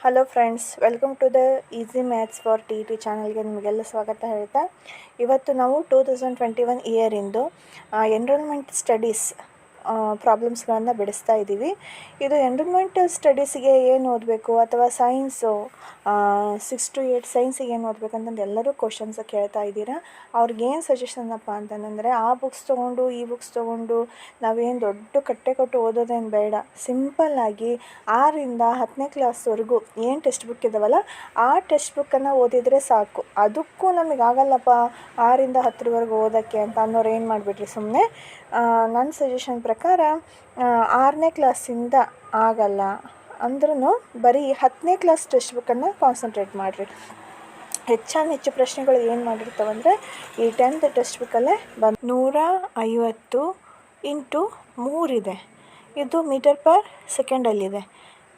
Hello friends, welcome to the easy maths for T ಚಾನಲ್ಗೆ ನಿಮಗೆಲ್ಲ ಸ್ವಾಗತ ಹೇಳ್ತಾ, ಇವತ್ತು ನಾವು 2021 ಇಯರಿಂದು ಎನ್ರೋಲ್ಮೆಂಟ್ ಸ್ಟಡೀಸ್ ಪ್ರಾಬ್ಲಮ್ಸ್ಗಳನ್ನು ಬಿಡಿಸ್ತಾ ಇದ್ದೀವಿ. ಇದು ಎನ್ರೋಲ್ಮೆಂಟ್ ಸ್ಟಡೀಸಿಗೆ ಏನು ಓದಬೇಕು ಅಥವಾ ಸೈನ್ಸು 6 to 8 ಸೈನ್ಸಿಗೆ ಏನು ಓದಬೇಕಂತಂದು ಎಲ್ಲರೂ ಕ್ವಶನ್ಸ್ ಕೇಳ್ತಾ ಇದ್ದೀರಾ. ಅವ್ರಿಗೇನು ಸಜೆಷನ್ನಪ್ಪ ಅಂತಂದರೆ, ಆ ಬುಕ್ಸ್ ತೊಗೊಂಡು ಈ ಬುಕ್ಸ್ ತೊಗೊಂಡು ನಾವೇನು ದೊಡ್ಡ ಕಟ್ಟೆ ಕೊಟ್ಟು ಓದೋದೇನು ಬೇಡ. ಸಿಂಪಲ್ಲಾಗಿ 6ರಿಂದ 10ನೇ ಕ್ಲಾಸ್ವರೆಗೂ ಏನು ಟೆಕ್ಸ್ಟ್ ಬುಕ್ ಇದ್ದಾವಲ್ಲ, ಆ ಟೆಕ್ಸ್ಟ್ ಬುಕ್ಕನ್ನು ಓದಿದರೆ ಸಾಕು. ಅದಕ್ಕೂ ನಮಗಾಗಲ್ಲಪ್ಪ 6ರಿಂದ 10ರವರೆಗೂ ಓದೋಕ್ಕೆ ಅಂತ ಅನ್ನೋರು ಏನು ಮಾಡಿಬಿಟ್ರಿ, ಸುಮ್ಮನೆ ನನ್ನ ಸಜೆಷನ್ ಪ್ರಕಾರ 6ನೇ ಕ್ಲಾಸಿಂದ ಆಗಲ್ಲ ಅಂದ್ರೂ ಬರೀ 10ನೇ ಕ್ಲಾಸ್ ಟೆಕ್ಸ್ಟ್ ಬುಕ್ಕನ್ನು ಕಾನ್ಸಂಟ್ರೇಟ್ ಮಾಡಿರಿ. ಹೆಚ್ಚು ಪ್ರಶ್ನೆಗಳು ಏನು ಮಾಡಿರ್ತಾವಂದರೆ, ಈ 10th ಟೆಕ್ಸ್ಟ್ ಬುಕ್ಕಲ್ಲೇ 150 ಇಂಟು 3 ಇದೆ. ಇದು ಮೀಟರ್ ಪರ್ ಸೆಕೆಂಡಲ್ಲಿದೆ.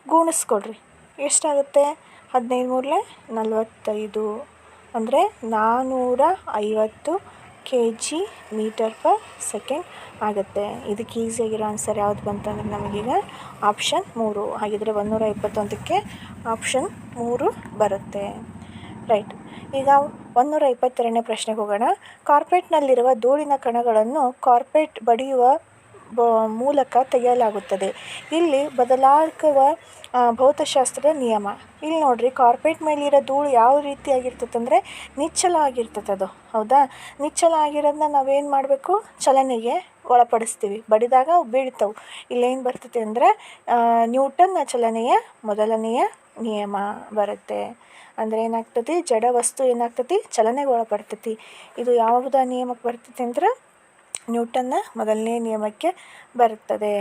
ಗುಣಿಸ್ಕೊಡ್ರಿ, ಎಷ್ಟಾಗುತ್ತೆ? 15 3 45 ಅಂದರೆ 450 kg ಮೀಟರ್ ಪರ್ ಸೆಕೆಂಡ್ ಆಗುತ್ತೆ. ಇದಕ್ಕೆ ಈಸಿಯಾಗಿರೋ ಆನ್ಸರ್ ಯಾವುದು ಬಂತಂದರೆ ನಮಗೀಗ ಆಪ್ಷನ್ 3. ಹಾಗಿದ್ರೆ 121ಕ್ಕೆ ಆಪ್ಷನ್ 3 ಬರುತ್ತೆ. ರೈಟ್. ಈಗ 122ನೇ ಪ್ರಶ್ನೆಗೆ ಹೋಗೋಣ. ಕಾರ್ಪೆಟ್ನಲ್ಲಿರುವ ಧೂಳಿನ ಕಣಗಳನ್ನು ಕಾರ್ಪೆಟ್ ಬಡಿಯುವ ಮೂಲಕ ತೆಗೆಯಲಾಗುತ್ತದೆ. ಇಲ್ಲಿ ಬದಲಾಗುವ ಭೌತಶಾಸ್ತ್ರದ ನಿಯಮ. ಇಲ್ಲಿ ನೋಡ್ರಿ, ಕಾರ್ಪೆಟ್ ಮೇಲಿರೋ ಧೂಳು ಯಾವ ರೀತಿಯಾಗಿರ್ತದಂದರೆ ನಿಚ್ಚಲ ಆಗಿರ್ತದೆ. ಅದು ಹೌದಾ? ನಿಚ್ಚಲ ಆಗಿರೋದನ್ನ ನಾವೇನು ಮಾಡಬೇಕು? ಚಲನೆಗೆ ಒಳಪಡಿಸ್ತೀವಿ. ಬಡಿದಾಗ ಅವು ಬೀಳ್ತವೆ. ಇಲ್ಲೇನು ಬರ್ತದೆ ಅಂದರೆ ನ್ಯೂಟನ್ನ ಚಲನೆಯ ಮೊದಲನೆಯ ನಿಯಮ ಬರುತ್ತೆ. ಅಂದರೆ ಏನಾಗ್ತದೆ? ಜಡ ವಸ್ತು ಏನಾಗ್ತದೆ? ಚಲನೆಗೆ ಒಳಪಡ್ತೈತಿ. ಇದು ಯಾವುದ ನಿಯಮಕ್ಕೆ ಬರ್ತೈತಿ ಅಂದ್ರೆ ನ್ಯೂಟನ್ನ ಮೊದಲನೇ ನಿಯಮಕ್ಕೆ ಬರುತ್ತದೆ.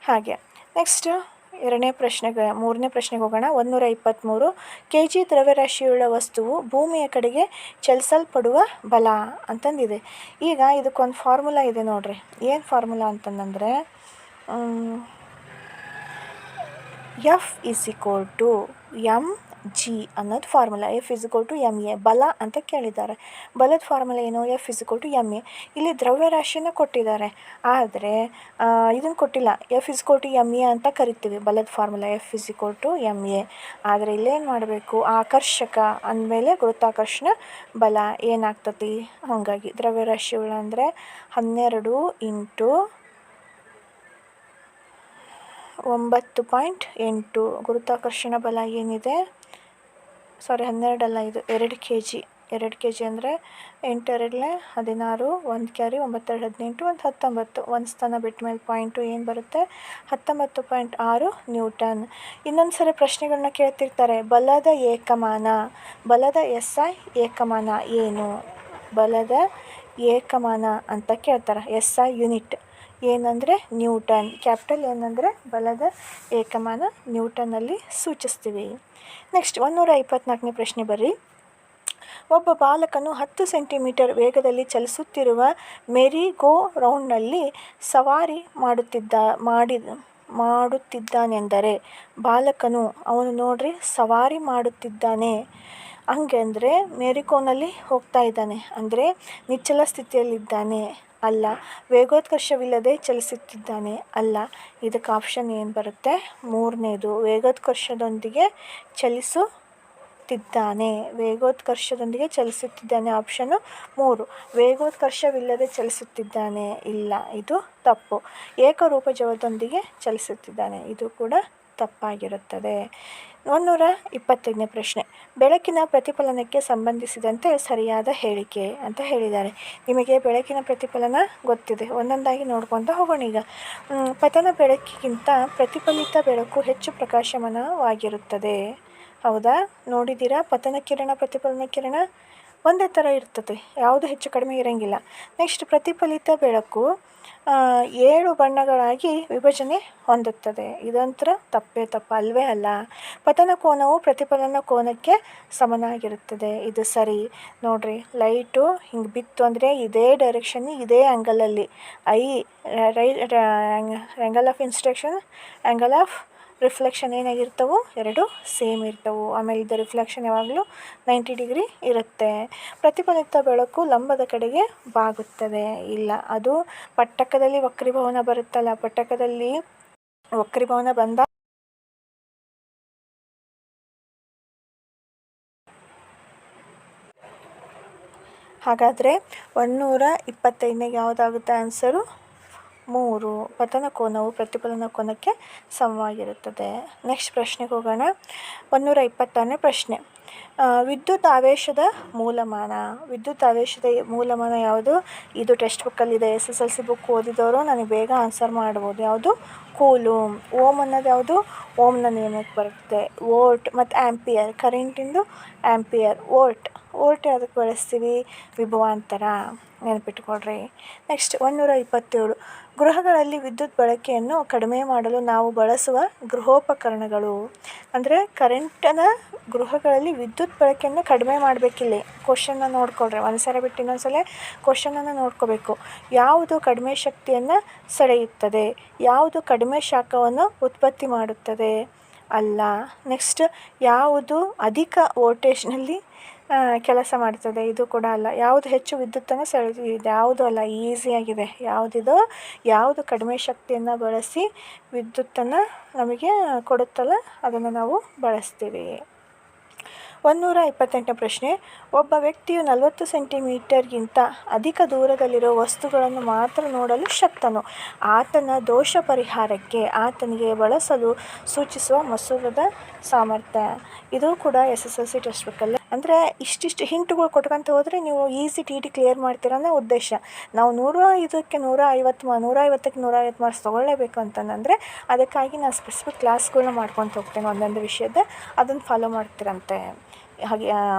ಹಾಗೆ ನೆಕ್ಸ್ಟ್ 2ನೇ ಪ್ರಶ್ನೆಗೆ 3ನೇ ಪ್ರಶ್ನೆಗೆ ಹೋಗೋಣ. 123 kg ದ್ರವ್ಯರಾಶಿಯುಳ್ಳ ವಸ್ತುವು ಭೂಮಿಯ ಕಡೆಗೆ ಚಲಿಸಲ್ಪಡುವ ಬಲ ಅಂತಂದಿದೆ. ಈಗ ಇದಕ್ಕೊಂದು ಫಾರ್ಮುಲಾ ಇದೆ ನೋಡ್ರಿ. ಏನು ಫಾರ್ಮುಲಾ ಅಂತಂದರೆ F=mg ಅನ್ನೋದು ಫಾರ್ಮುಲಾ. F=ma. ಬಲ ಅಂತ ಕೇಳಿದ್ದಾರೆ. ಬಲದ ಫಾರ್ಮುಲಾ ಏನು? F=ma. ಇಲ್ಲಿ ದ್ರವ್ಯರಾಶಿಯನ್ನು ಕೊಟ್ಟಿದ್ದಾರೆ, ಆದರೆ ಇದನ್ನು ಕೊಟ್ಟಿಲ್ಲ. F=ma ಅಂತ ಕರಿತೀವಿ. ಬಲದ ಫಾರ್ಮುಲಾ F=ma. ಆದರೆ ಇಲ್ಲೇನು ಮಾಡಬೇಕು? ಆಕರ್ಷಕ ಅಂದಮೇಲೆ ಗುರುತ್ವಾಕರ್ಷಣ ಬಲ ಏನಾಗ್ತತಿ? ಹಾಗಾಗಿ ದ್ರವ್ಯರಾಶಿಗಳು ಅಂದರೆ 12 ಇಂಟು 9.8. ಗುರುತ್ವಾಕರ್ಷಣ ಬಲ ಏನಿದೆ, 12 ಅಲ್ಲ, ಇದು 2 kg ಅಂದರೆ 8 2 16, 1 ಕ್ಯಾರಿ 9 2 18, 1 19, 1 ಸ್ಥಾನ ಬಿಟ್ಟ ಮೇಲೆ ಪಾಯಿಂಟು ಏನು ಬರುತ್ತೆ? 19.6 ನ್ಯೂಟನ್. ಇನ್ನೊಂದು ಸರಿ ಪ್ರಶ್ನೆಗಳನ್ನ ಕೇಳ್ತಿರ್ತಾರೆ. ಬಲದ ಏಕಮಾನ, ಬಲದ SI ಏಕಮಾನ ಏನು? ಬಲದ ಏಕಮಾನ ಅಂತ ಕೇಳ್ತಾರೆ. SI ಯೂನಿಟ್ ಏನಂದರೆ ನ್ಯೂಟನ್. ಕ್ಯಾಪಿಟಲ್ ಏನಂದರೆ ಬಲದ ಏಕಮಾನ ನ್ಯೂಟನ್ನಲ್ಲಿ ಸೂಚಿಸ್ತೀವಿ. ನೆಕ್ಸ್ಟ್ 124ನೇ ಪ್ರಶ್ನೆ ಬರ್ರಿ. ಒಬ್ಬ ಬಾಲಕನು 10 ಸೆಂಟಿಮೀಟರ್ ವೇಗದಲ್ಲಿ ಚಲಿಸುತ್ತಿರುವ ಮೆರಿ ಗೋ ರೌಂಡ್ನಲ್ಲಿ ಸವಾರಿ ಮಾಡುತ್ತಿದ್ದಾನೆಂದರೆ ಬಾಲಕನು, ಅವನು ನೋಡ್ರಿ ಸವಾರಿ ಮಾಡುತ್ತಿದ್ದಾನೆ ಹಂಗಂದರೆ ಮೆರಿಗೋನಲ್ಲಿ ಹೋಗ್ತಾ ಇದ್ದಾನೆ ಅಂದರೆ ನಿಚ್ಚಲ ಸ್ಥಿತಿಯಲ್ಲಿದ್ದಾನೆ ಅಲ್ಲ. ವೇಗೋತ್ಕರ್ಷವಿಲ್ಲದೆ ಚಲಿಸುತ್ತಿದ್ದಾನೆ ಅಲ್ಲ. ಇದಕ್ಕೆ ಆಪ್ಷನ್ ಏನು ಬರುತ್ತೆ? 3ನೇದು. ವೇಗೋತ್ಕರ್ಷದೊಂದಿಗೆ ಚಲಿಸುತ್ತಿದ್ದಾನೆ. ವೇಗೋತ್ಕರ್ಷದೊಂದಿಗೆ ಚಲಿಸುತ್ತಿದ್ದಾನೆ ಆಪ್ಷನ್ನು 3. ವೇಗೋತ್ಕರ್ಷವಿಲ್ಲದೆ ಚಲಿಸುತ್ತಿದ್ದಾನೆ ಇಲ್ಲ, ಇದು ತಪ್ಪು. ಏಕರೂಪಜವದೊಂದಿಗೆ ಚಲಿಸುತ್ತಿದ್ದಾನೆ, ಇದು ಕೂಡ ತಪ್ಪಾಗಿರುತ್ತದೆ. 125ನೇ ಪ್ರಶ್ನೆ. ಬೆಳಕಿನ ಪ್ರತಿಫಲನಕ್ಕೆ ಸಂಬಂಧಿಸಿದಂತೆ ಸರಿಯಾದ ಹೇಳಿಕೆ ಅಂತ ಹೇಳಿದ್ದಾರೆ. ನಿಮಗೆ ಬೆಳಕಿನ ಪ್ರತಿಫಲನ ಗೊತ್ತಿದೆ, ಒಂದೊಂದಾಗಿ ನೋಡ್ಕೊತ ಹೋಗೋಣ. ಈಗ ಪತನ ಬೆಳಕಿಗಿಂತ ಪ್ರತಿಫಲಿತ ಬೆಳಕು ಹೆಚ್ಚು ಪ್ರಕಾಶಮಾನವಾಗಿರುತ್ತದೆ. ಹೌದಾ? ನೋಡಿದ್ದೀರಾ? ಪತನ ಕಿರಣ ಪ್ರತಿಫಲನ ಕಿರಣ ಒಂದೇ ಥರ ಇರ್ತದೆ, ಯಾವುದು ಹೆಚ್ಚು ಕಡಿಮೆ ಇರೋಂಗಿಲ್ಲ. ನೆಕ್ಸ್ಟ್ ಪ್ರತಿಫಲಿತ ಬೆಳಕು 7 ಬಣ್ಣಗಳಾಗಿ ವಿಭಜನೆ ಹೊಂದುತ್ತದೆ. ಇದಂತರ ತಪ್ಪು ಅಲ್ವೇ ಅಲ್ಲ. ಪತನ ಕೋನವು ಪ್ರತಿಫಲನ ಕೋನಕ್ಕೆ ಸಮನಾಗಿರುತ್ತದೆ, ಇದು ಸರಿ. ನೋಡ್ರಿ, ಲೈಟು ಹಿಂಗೆ ಬಿತ್ತು ಅಂದರೆ ಇದೇ ಡೈರೆಕ್ಷನ್, ಇದೇ ಆ್ಯಂಗಲಲ್ಲಿ angle of instruction, angle of reflection ಏನಾಗಿರ್ತವೆ? 2 ಸೇಮ್ ಇರ್ತವೆ. ಆಮೇಲೆ ಇದು ರಿಫ್ಲೆಕ್ಷನ್ ಯಾವಾಗಲೂ 90 ಡಿಗ್ರಿ ಇರುತ್ತೆ. ಪ್ರತಿಫಲಿತ ಬೆಳಕು ಲಂಬದ ಕಡೆಗೆ ಬಾಗುತ್ತದೆ ಇಲ್ಲ, ಅದು ಪಟ್ಟಕದಲ್ಲಿ ವಕ್ರೀಭವನ ಬರುತ್ತಲ್ಲ, ಪಟ್ಟಕದಲ್ಲಿ ವಕ್ರೀಭವನ ಬಂದ ಹಾಗಾದರೆ 125ನೇ ಯಾವುದಾಗುತ್ತೆ ಆನ್ಸರು 3. ಪತನ ಕೋನವು ಪ್ರತಿಫಲನ ಕೋನಕ್ಕೆ ಸಮವಾಗಿರುತ್ತದೆ. ನೆಕ್ಸ್ಟ್ ಪ್ರಶ್ನೆಗೆ ಹೋಗೋಣ. 126ನೇ ಪ್ರಶ್ನೆ. ವಿದ್ಯುತ್ ಆವೇಶದ ಮೂಲಮಾನ. ವಿದ್ಯುತ್ ಆವೇಶದ ಮೂಲಮಾನ ಯಾವುದು? ಇದು ಟೆಕ್ಸ್ಟ್ ಬುಕ್ಕಲ್ಲಿದೆ. SSLC ಬುಕ್ ಓದಿದವರು ನನಗೆ ಬೇಗ ಆನ್ಸರ್ ಮಾಡ್ಬೋದು. ಯಾವುದು? ಕೂಲೂಮ್. ಓಮ್ ಅನ್ನೋದು ಯಾವುದು? ಓಮ್ನ ನಿಯಮಕ್ಕೆ ಬರುತ್ತೆ. ವೋಲ್ಟ್ ಮತ್ತು ಆ್ಯಂಪಿಯರ್. ಕರೆಂಟಿಂದು ಆ್ಯಂಪಿಯರ್. ವೋಲ್ಟ್ ಯಾವುದಕ್ಕೆ ಬಳಸ್ತೀವಿ? ವಿಭವಾಂತರ. ನೆನಪಿಟ್ಕೊಳ್ರಿ. ನೆಕ್ಸ್ಟ್ 127. ಗೃಹಗಳಲ್ಲಿ ವಿದ್ಯುತ್ ಬಳಕೆಯನ್ನು ಕಡಿಮೆ ಮಾಡಲು ನಾವು ಬಳಸುವ ಗೃಹೋಪಕರಣಗಳು. ಅಂದರೆ ಕರೆಂಟನ್ನು ಗೃಹಗಳಲ್ಲಿ ವಿದ್ಯುತ್ ಬಳಕೆಯನ್ನು ಕಡಿಮೆ ಮಾಡಬೇಕಿಲ್ಲಿ. ಕ್ವಶನ್ನ ನೋಡ್ಕೊಳ್ರಿ. ಒಂದು ಸಲ ಬಿಟ್ಟು ಇನ್ನೊಂದು ಸಲ ಕ್ವಶನನ್ನು ನೋಡ್ಕೋಬೇಕು. ಯಾವುದು ಕಡಿಮೆ ಶಕ್ತಿಯನ್ನು ಸೆಳೆಯುತ್ತದೆ? ಯಾವುದು ಕಡಿಮೆ ಶಾಖವನ್ನು ಉತ್ಪತ್ತಿ ಮಾಡುತ್ತದೆ? ಅಲ್ಲ. ನೆಕ್ಸ್ಟ್ ಯಾವುದು ಅಧಿಕ ವೋಲ್ಟೇಜ್ನಲ್ಲಿ ಕೆಲಸ ಮಾಡ್ತದೆ? ಇದು ಕೂಡ ಅಲ್ಲ. ಯಾವುದು ಹೆಚ್ಚು ವಿದ್ಯುತ್ತನ್ನು ಸೆಳೆಯುತ್ತದೆ? ಯಾವುದು ಅಲ್ಲ. ಈಸಿಯಾಗಿದೆ. ಯಾವುದಿದು? ಯಾವುದು ಕಡಿಮೆ ಶಕ್ತಿಯನ್ನು ಬಳಸಿ ವಿದ್ಯುತ್ತನ್ನು ನಮಗೆ ಕೊಡುತ್ತಲ್ಲ ಅದನ್ನು ನಾವು ಬಳಸ್ತೀವಿ. 128ನೇ ಪ್ರಶ್ನೆ. ಒಬ್ಬ ವ್ಯಕ್ತಿಯು 40 ಸೆಂಟಿಮೀಟರ್ಗಿಂತ ಅಧಿಕ ದೂರದಲ್ಲಿರುವ ವಸ್ತುಗಳನ್ನು ಮಾತ್ರ ನೋಡಲು ಶಕ್ತನು. ಆತನ ದೋಷ ಪರಿಹಾರಕ್ಕೆ ಆತನಿಗೆ ಬಳಸಲು ಸೂಚಿಸುವ ಮಸೂರದ ಸಾಮರ್ಥ್ಯ. ಇದು ಕೂಡ SSLC ಟೆಕ್ಸ್ಟ್ ಬುಕ್ಕಲ್ಲಿ. ಅಂದರೆ ಇಷ್ಟಿಷ್ಟು ಹಿಂಟುಗಳು ಕೊಟ್ಕೊಂತ ಹೋದರೆ ನೀವು ಈಸಿ TT ಕ್ಲಿಯರ್ ಮಾಡ್ತೀರ ಅನ್ನೋ ಉದ್ದೇಶ. ನಾವು 105ಕ್ಕೆ 150 ಮಾರ್ಕ್ಸ್ ತೊಗೊಳ್ಳೇಬೇಕು ಅಂತಂದರೆ ಅದಕ್ಕಾಗಿ ನಾನು ಸ್ಪೆಸಿಫಿಕ್ ಕ್ಲಾಸ್ಗಳನ್ನ ಮಾಡ್ಕೊತ ಹೋಗ್ತೇನೆ ಒಂದೊಂದು ವಿಷಯದ. ಅದನ್ನು ಫಾಲೋ ಮಾಡ್ತೀರಂತೆ. ಹಾಗೆ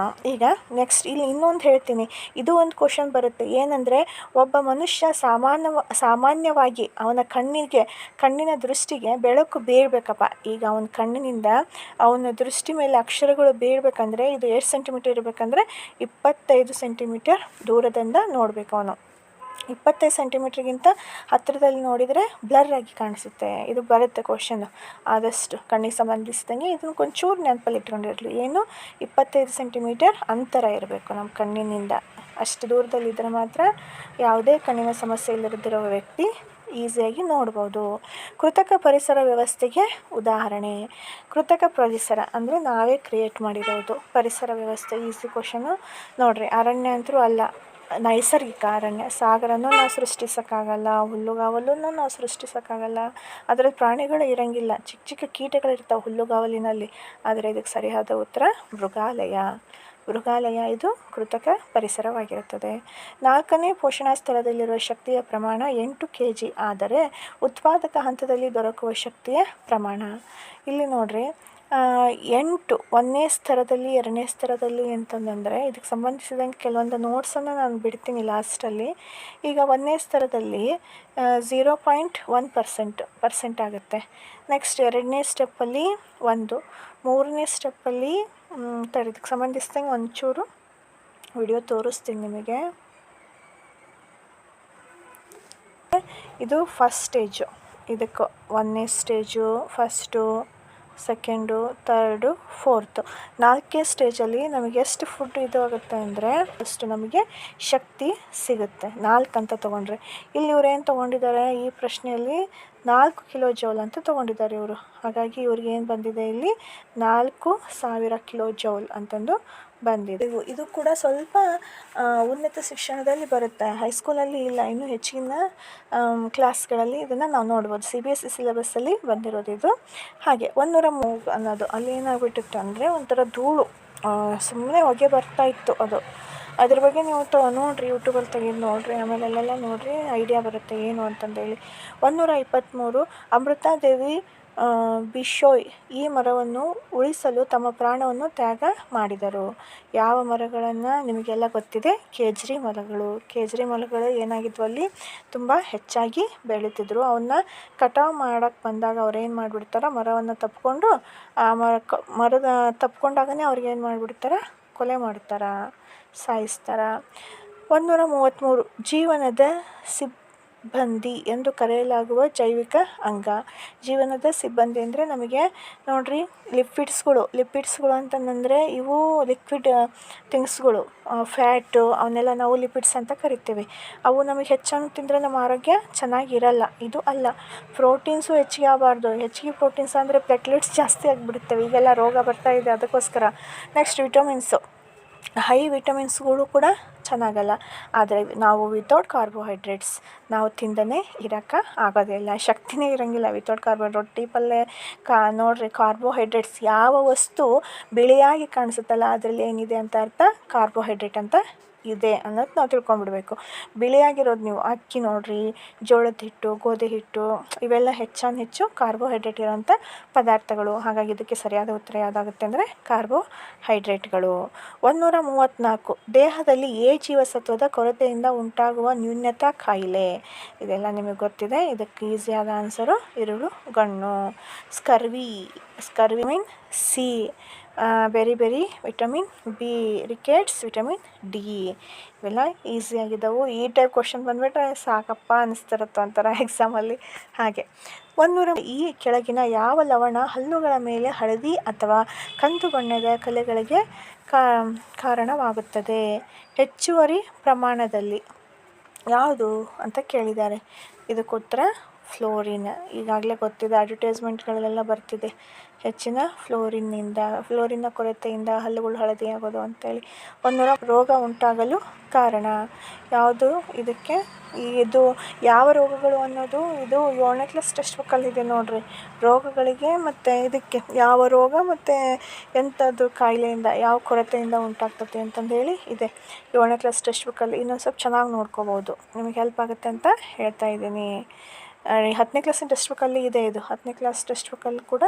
ಈಗ ನೆಕ್ಸ್ಟ್ ಇಲ್ಲಿ ಇನ್ನೊಂದು ಹೇಳ್ತೀನಿ. ಇದು ಒಂದು ಕ್ವಶನ್ ಬರುತ್ತೆ. ಏನಂದರೆ ಒಬ್ಬ ಮನುಷ್ಯ ಸಾಮಾನ್ಯವಾಗಿ ಅವನ ಕಣ್ಣಿನ ದೃಷ್ಟಿಗೆ ಬೆಳಕು ಬೀಳಬೇಕಪ್ಪ. ಈಗ ಅವನ ಕಣ್ಣಿನಿಂದ ಅವನ ದೃಷ್ಟಿ ಮೇಲೆ ಅಕ್ಷರಗಳು ಬೀಳಬೇಕಂದ್ರೆ ಇದು 8 ಸೆಂಟಿಮೀಟರ್ ಇರಬೇಕಂದ್ರೆ 25 ಸೆಂಟಿಮೀಟರ್ ದೂರದಿಂದ ನೋಡಬೇಕು ಅವನು. 25 ಸೆಂಟಿಮೀಟ್ರಿಗಿಂತ ಹತ್ತಿರದಲ್ಲಿ ನೋಡಿದರೆ ಬ್ಲರ್ ಆಗಿ ಕಾಣಿಸುತ್ತೆ. ಇದು ಬರುತ್ತೆ ಕ್ವಶನ್. ಆದಷ್ಟು ಕಣ್ಣಿಗೆ ಸಂಬಂಧಿಸಿದಂಗೆ ಇದನ್ನು ಒಂಚೂರು ನೆನಪಲ್ಲಿ ಇಟ್ಕೊಂಡಿರಲಿ. ಏನು? 25 ಸೆಂಟಿಮೀಟರ್ ಅಂತರ ಇರಬೇಕು ನಮ್ಮ ಕಣ್ಣಿನಿಂದ. ಅಷ್ಟು ದೂರದಲ್ಲಿದ್ದರೆ ಮಾತ್ರ ಯಾವುದೇ ಕಣ್ಣಿನ ಸಮಸ್ಯೆ ಇಲ್ಲದಿರೋ ವ್ಯಕ್ತಿ ಈಸಿಯಾಗಿ ನೋಡ್ಬೋದು. ಕೃತಕ ಪರಿಸರ ವ್ಯವಸ್ಥೆಗೆ ಉದಾಹರಣೆ. ಕೃತಕ ಪರಿಸರ ಅಂದರೆ ನಾವೇ ಕ್ರಿಯೇಟ್ ಮಾಡಿರೋದು ಪರಿಸರ ವ್ಯವಸ್ಥೆ. ಈಸಿ ಕ್ವಶನು ನೋಡಿರಿ. ಅರಣ್ಯ ಅಂತರೂ ಅಲ್ಲ, ನೈಸರ್ಗಿಕ ಅರಣ್ಯ. ಸಾಗರನೂ ನಾವು ಸೃಷ್ಟಿಸೋಕ್ಕಾಗಲ್ಲ, ಹುಲ್ಲುಗಾವಲನ್ನು ನಾವು ಸೃಷ್ಟಿಸೋಕ್ಕಾಗಲ್ಲ. ಅದರಲ್ಲಿ ಪ್ರಾಣಿಗಳು ಇರೋಂಗಿಲ್ಲ, ಚಿಕ್ಕ ಚಿಕ್ಕ ಕೀಟಗಳಿರ್ತಾವೆ ಹುಲ್ಲುಗಾವಲಿನಲ್ಲಿ. ಆದರೆ ಇದಕ್ಕೆ ಸರಿಯಾದ ಉತ್ತರ ಮೃಗಾಲಯ ಇದು ಕೃತಕ ಪರಿಸರವಾಗಿರುತ್ತದೆ. 4ನೇ ಪೋಷಣಾ ಸ್ಥಳದಲ್ಲಿರುವ ಶಕ್ತಿಯ ಪ್ರಮಾಣ 8 kg ಆದರೆ ಉತ್ಪಾದಕ ಹಂತದಲ್ಲಿ ದೊರಕುವ ಶಕ್ತಿಯ ಪ್ರಮಾಣ. ಇಲ್ಲಿ ನೋಡ್ರಿ 8 1ನೇ ಸ್ತರದಲ್ಲಿ 2ನೇ ಸ್ತರದಲ್ಲಿ ಅಂತಂದರೆ ಇದಕ್ಕೆ ಸಂಬಂಧಿಸಿದಂಗೆ ಕೆಲವೊಂದು ನೋಟ್ಸನ್ನು ನಾನು ಬಿಡ್ತೀನಿ ಲಾಸ್ಟಲ್ಲಿ. ಈಗ 1ನೇ ಸ್ತರದಲ್ಲಿ 0.1% ಆಗುತ್ತೆ. ನೆಕ್ಸ್ಟ್ 2ನೇ ಸ್ಟೆಪ್ಪಲ್ಲಿ 1, 3ನೇ ಸ್ಟೆಪ್ಪಲ್ಲಿ ಇದಕ್ಕೆ ಸಂಬಂಧಿಸಿದಂಗೆ ಒಂಚೂರು ವಿಡಿಯೋ ತೋರಿಸ್ತೀನಿ ನಿಮಗೆ. ಇದು ಫಸ್ಟ್ ಸ್ಟೇಜು. ಇದಕ್ಕೆ 1ನೇ stage, first, second, third, fourth. 4ನೇ ಸ್ಟೇಜಲ್ಲಿ ನಮಗೆ ಎಷ್ಟು ಫುಡ್ ಇದು ಆಗುತ್ತೆ ಅಂದರೆ ಅಷ್ಟು ನಮಗೆ ಶಕ್ತಿ ಸಿಗುತ್ತೆ. 4 ಅಂತ ತೊಗೊಂಡ್ರೆ ಇಲ್ಲಿ ಇವ್ರು ಏನು ತೊಗೊಂಡಿದ್ದಾರೆ ಈ ಪ್ರಶ್ನೆಯಲ್ಲಿ 4 ಕಿಲೋ ಜೌಲ್ ಅಂತ ತೊಗೊಂಡಿದ್ದಾರೆ ಇವರು. ಹಾಗಾಗಿ ಇವ್ರಿಗೆ ಏನು ಬಂದಿದೆ ಇಲ್ಲಿ 4000 ಕಿಲೋ ಜೌಲ್ ಅಂತಂದು ಬಂದಿದೆ. ಇದು ಕೂಡ ಸ್ವಲ್ಪ ಉನ್ನತ ಶಿಕ್ಷಣದಲ್ಲಿ ಬರುತ್ತೆ, ಹೈಸ್ಕೂಲಲ್ಲಿ ಇಲ್ಲ. ಇನ್ನೂ ಹೆಚ್ಚಿನ ಕ್ಲಾಸ್ಗಳಲ್ಲಿ ಇದನ್ನು ನಾವು ನೋಡ್ಬೋದು. CBSE ಸಿಲೆಬಸ್ಸಲ್ಲಿ ಬಂದಿರೋದು ಇದು. ಹಾಗೆ 103 ಅನ್ನೋದು ಅಲ್ಲಿ ಏನಾಗ್ಬಿಟ್ಟಿತ್ತು ಅಂದರೆ ಒಂಥರ ಧೂಳು, ಸುಮ್ಮನೆ ಹೊಗೆ ಬರ್ತಾ ಇತ್ತು ಅದು. ಅದ್ರ ಬಗ್ಗೆ ನೀವು ನೋಡಿರಿ, ಯೂಟ್ಯೂಬಲ್ಲಿ ತೆಗೆದು ನೋಡಿರಿ, ಆಮೇಲೆ ಅಲ್ಲೆಲ್ಲ ನೋಡಿರಿ, ಐಡಿಯಾ ಬರುತ್ತೆ ಏನು ಅಂತಂದೇಳಿ. 123 ಅಮೃತಾದೇವಿ ಬಿಶೋಯ್ ಈ ಮರವನ್ನು ಉಳಿಸಲು ತಮ್ಮ ಪ್ರಾಣವನ್ನು ತ್ಯಾಗ ಮಾಡಿದರು. ಯಾವ ಮರಗಳನ್ನು ನಿಮಗೆಲ್ಲ ಗೊತ್ತಿದೆ? ಕೇಜ್ರಿ ಮರಗಳು ಏನಾಗಿದ್ವು ಅಲ್ಲಿ ತುಂಬ ಹೆಚ್ಚಾಗಿ ಬೆಳೀತಿದ್ರು. ಅವನ್ನ ಕಟಾವು ಮಾಡೋಕ್ಕೆ ಬಂದಾಗ ಅವ್ರು ಏನು ಮಾಡಿಬಿಡ್ತಾರೆ, ಮರವನ್ನು ತಪ್ಪಿಕೊಂಡು ಆ ಮರದ ತಪ್ಪಿಕೊಂಡಾಗನೇ ಅವ್ರಿಗೇನು ಮಾಡಿಬಿಡ್ತಾರೆ, ಕೊಲೆ ಮಾಡ್ತಾರೆ, ಸಾಯಿಸ್ತಾರೆ. 133 ಜೀವನದ ಸಿಬ್ಬಂದಿ ಎಂದು ಕರೆಯಲಾಗುವ ಜೈವಿಕ ಅಂಗ. ಜೀವನದ ಸಿಬ್ಬಂದಿ ಅಂದರೆ ನಮಗೆ ನೋಡಿರಿ ಲಿಪಿಡ್ಸ್ಗಳು ಅಂತಂದರೆ ಇವು ಲಿಕ್ವಿಡ್ ಥಿಂಗ್ಸ್ಗಳು, ಫ್ಯಾಟು ಅವನ್ನೆಲ್ಲ ನಾವು ಲಿಪಿಡ್ಸ್ ಅಂತ ಕರಿತೀವಿ. ಅವು ನಮಗೆ ಹೆಚ್ಚಾಗಿ ತಿಂದರೆ ನಮ್ಮ ಆರೋಗ್ಯ ಚೆನ್ನಾಗಿರಲ್ಲ. ಇದು ಅಲ್ಲ. ಪ್ರೋಟೀನ್ಸು ಹೆಚ್ಚಿಗೆ ಆಗಬಾರ್ದು. ಹೆಚ್ಚಿಗೆ ಪ್ರೋಟೀನ್ಸ್ ಅಂದರೆ ಪ್ಲೇಟ್ಲೆಟ್ಸ್ ಜಾಸ್ತಿ ಆಗಿಬಿಡುತ್ತವೆ, ಈಗೆಲ್ಲ ರೋಗ ಬರ್ತಾ ಇದೆ ಅದಕ್ಕೋಸ್ಕರ. ನೆಕ್ಸ್ಟ್ ವಿಟಮಿನ್ಸು, ಹೈ ವಿಟಮಿನ್ಸ್ಗಳು ಕೂಡ ಚೆನ್ನಾಗಲ್ಲ. ಆದರೆ ನಾವು ವಿತೌಟ್ ಕಾರ್ಬೋಹೈಡ್ರೇಟ್ಸ್ ನಾವು ತಿಂದನೇ ಇರೋಕ್ಕೆ ಆಗೋದಿಲ್ಲ, ಶಕ್ತಿನೇ ಇರೋಂಗಿಲ್ಲ ವಿತೌಟ್ ಕಾರ್ಬೋಹೈಡ್ರೇಟ್. ರೊಟ್ಟಿ ಪಲ್ಯ ನೋಡಿರಿ, ಕಾರ್ಬೋಹೈಡ್ರೇಟ್ಸ್ ಯಾವ ವಸ್ತು ಬಿಳಿಯಾಗಿ ಕಾಣಿಸುತ್ತಲ್ಲ ಅದರಲ್ಲಿ ಏನಿದೆ ಅಂತ ಅರ್ಥ, ಕಾರ್ಬೋಹೈಡ್ರೇಟ್ ಅಂತ ಇದೆ ಅನ್ನೋದು ನಾವು ತಿಳ್ಕೊಂಬಿಡ್ಬೇಕು. ಬಿಳಿಯಾಗಿರೋದು ನೀವು ಅಕ್ಕಿ ನೋಡಿರಿ, ಜೋಳದ ಹಿಟ್ಟು, ಗೋಧಿ ಹಿಟ್ಟು, ಇವೆಲ್ಲ ಹೆಚ್ಚು ಕಾರ್ಬೋಹೈಡ್ರೇಟ್ ಇರೋಂಥ ಪದಾರ್ಥಗಳು. ಹಾಗಾಗಿ ಇದಕ್ಕೆ ಸರಿಯಾದ ಉತ್ತರ ಯಾವುದಾಗುತ್ತೆ ಅಂದರೆ ಕಾರ್ಬೋಹೈಡ್ರೇಟ್ಗಳು. 134 ದೇಹದಲ್ಲಿ ಎ ಜೀವಸತ್ವದ ಕೊರತೆಯಿಂದ ಉಂಟಾಗುವ ನ್ಯೂನತಾ ಕಾಯಿಲೆ. ಇದೆಲ್ಲ ನಿಮಗೆ ಗೊತ್ತಿದೆ. ಇದಕ್ಕೆ ಈಸಿಯಾದ ಆನ್ಸರು ಇರುಳು ಗಣ್ಣು. Scurvy vitamin C, beriberi vitamin B, rickets vitamin D. ಇವೆಲ್ಲ ಈಸಿಯಾಗಿದ್ದಾವೆ. ಈ ಟೈಪ್ ಕ್ವಶನ್ ಬಂದುಬಿಟ್ರೆ ಸಾಕಪ್ಪ ಅನ್ನಿಸ್ತಿರುತ್ತೆ ಒಂಥರ ಎಕ್ಸಾಮಲ್ಲಿ. ಹಾಗೆ ಈ ಕೆಳಗಿನ ಯಾವ ಲವಣ ಹಲ್ಲುಗಳ ಮೇಲೆ ಹಳದಿ ಅಥವಾ ಕಂದು ಬಣ್ಣದ ಕಲೆಗಳಿಗೆ ಕಾರಣವಾಗುತ್ತದೆ ಹೆಚ್ಚುವರಿ ಪ್ರಮಾಣದಲ್ಲಿ? ಯಾವುದು ಅಂತ ಕೇಳಿದ್ದಾರೆ. ಇದಕ್ಕೆ ಉತ್ತರ ಫ್ಲೋರಿನ್. ಈಗಾಗಲೇ ಗೊತ್ತಿದೆ, ಅಡ್ವರ್ಟೈಸ್ಮೆಂಟ್ಗಳಲ್ಲೆಲ್ಲ ಬರ್ತಿದೆ. ಹೆಚ್ಚಿನ ಫ್ಲೋರಿನ್ನ ಕೊರತೆಯಿಂದ ಹಲ್ಲುಗಳು ಹಳದಿಯಾಗೋದು ಅಂತೇಳಿ. ರೋಗ ಉಂಟಾಗಲು ಕಾರಣ ಯಾವುದು? ಇದಕ್ಕೆ ಇದು ಯಾವ ರೋಗಗಳು ಅನ್ನೋದು ಇದು 7ನೇ ಕ್ಲಾಸ್ ಟೆಕ್ಸ್ಟ್ ಬುಕ್ಕಲ್ಲಿದೆ ನೋಡಿರಿ. ರೋಗಗಳಿಗೆ ಮತ್ತು ಇದಕ್ಕೆ ಯಾವ ರೋಗ ಮತ್ತು ಎಂಥದ್ದು ಕಾಯಿಲೆಯಿಂದ, ಯಾವ ಕೊರತೆಯಿಂದ ಉಂಟಾಗ್ತದೆ ಅಂತಂದೇಳಿ ಇದೆ 7ನೇ ಕ್ಲಾಸ್ ಟೆಕ್ಸ್ಟ್ ಬುಕ್ಕಲ್ಲಿ. ಇನ್ನೊಂದು ಸ್ವಲ್ಪ ಚೆನ್ನಾಗಿ ನೋಡ್ಕೋಬೋದು, ನಿಮಗೆ ಹೆಲ್ಪ್ ಆಗುತ್ತೆ ಅಂತ ಹೇಳ್ತಾ ಇದ್ದೀನಿ. 10ನೇ ಕ್ಲಾಸಿನ ಟೆಕ್ಸ್ಟ್ ಬುಕ್ಕಲ್ಲಿ ಇದೆ ಇದು. 10ನೇ ಕ್ಲಾಸ್ ಟೆಕ್ಸ್ಟ್ ಬುಕ್ಕಲ್ಲಿ ಕೂಡ